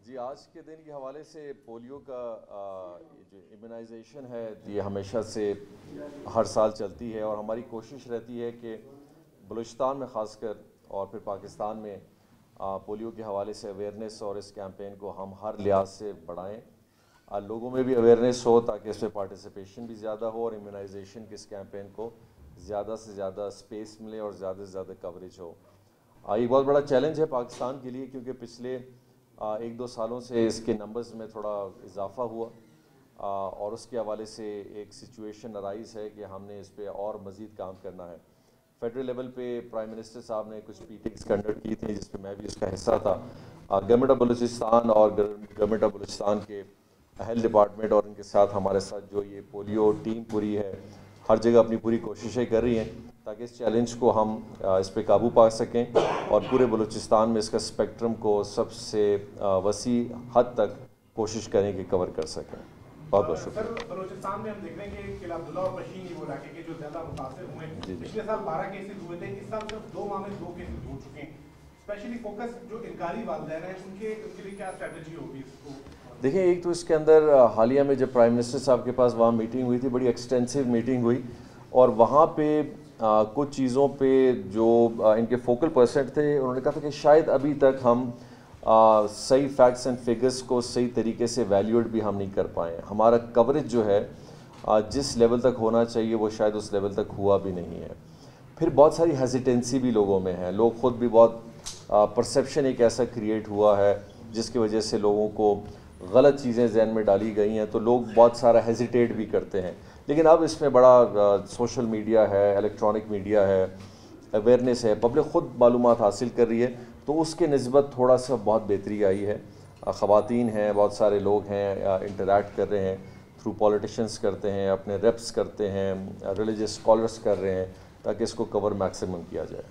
جی آج کے دن کے حوالے سے پولیو کا جو امیونائزیشن ہے یہ ہمیشہ سے ہر سال چلتی ہے، اور ہماری کوشش رہتی ہے کہ بلوچستان میں خاص کر اور پھر پاکستان میں پولیو کے حوالے سے اویئرنیس اور اس کیمپین کو ہم ہر لحاظ سے بڑھائیں، لوگوں میں بھی اویئرنیس ہو تاکہ اس میں پارٹیسپیشن بھی زیادہ ہو، اور امیونائزیشن کے اس کیمپین کو زیادہ سے زیادہ سپیس ملے اور زیادہ سے زیادہ کوریج ہو۔ یہ بہت بڑا چیلنج ہے پاکستان کے لیے، کیونکہ پچھلے 1-2 سالوں سے اس کے نمبرز میں تھوڑا اضافہ ہوا، اور اس کے حوالے سے ایک سچویشن ارائز ہے کہ ہم نے اس پہ اور مزید کام کرنا ہے۔ فیڈرل لیول پہ پرائم منسٹر صاحب نے کچھ میٹنگز کنڈکٹ کی تھیں جس پہ میں بھی اس کا حصہ تھا۔ گورنمنٹ آف بلوچستان اور گورنمنٹ آف بلوچستان کے ہیلتھ ڈپارٹمنٹ اور ان کے ساتھ ہمارے ساتھ جو یہ پولیو ٹیم پوری ہے، ہر جگہ اپنی پوری کوششیں کر رہی ہیں تاکہ اس چیلنج کو ہم اس پہ قابو پا سکیں، اور پورے بلوچستان میں اس کا اسپیکٹرم کو سب سے وسیع حد تک کوشش کریں کہ کور کر سکیں۔ بہت بہت شکریہ۔ سر بلوچستان میں ہم دیکھ رہے ہیں کہ قلعہ عبداللہ اور پشین وہ علاقے کے جو زیادہ متاثر ہوئے ہیں، پچھلے سال 12 کیسز ہوئے تھے، اس سال صرف 2 ماہ میں 2 کیسز ہو چکے ہیں۔ اسپیشلی فوکس جو انکاری والدین ہیں ان کے لیے کیا اسٹریٹجی ہوگی اس کو؟ دیکھیں، ایک تو اس کے اندر حالیہ میں جب پرائم منسٹر صاحب کے پاس وہاں میٹنگ ہوئی تھی، بڑی ایکسٹینسو میٹنگ ہوئی، اور وہاں پہ کچھ چیزوں پہ جو ان کے فوکل پرسن تھے انہوں نے کہا تھا کہ شاید ابھی تک ہم صحیح فیکٹس اینڈ فگرز کو صحیح طریقے سے ویلیوڈ بھی ہم نہیں کر پائے۔ ہمارا کوریج جو ہے جس لیول تک ہونا چاہیے وہ شاید اس لیول تک ہوا بھی نہیں ہے۔ پھر بہت ساری ہیزیٹنسی بھی لوگوں میں ہے، لوگ خود بھی بہت پرسیپشن ایک ایسا کریٹ ہوا ہے جس کی وجہ سے لوگوں کو غلط چیزیں ذہن میں ڈالی گئی ہیں، تو لوگ بہت سارا ہیزیٹیٹ بھی کرتے ہیں۔ لیکن اب اس میں بڑا سوشل میڈیا ہے، الیکٹرانک میڈیا ہے، اویئرنیس ہے، پبلک خود معلومات حاصل کر رہی ہے، تو اس کے نسبت تھوڑا سا بہت بہتری آئی ہے۔ خواتین ہیں، بہت سارے لوگ ہیں، انٹریکٹ کر رہے ہیں تھرو پولیٹیشنز، کرتے ہیں اپنے ریپس کرتے ہیں، ریلیجس اسکالرس کر رہے ہیں تاکہ اس کو کور میکسیمم کیا جائے۔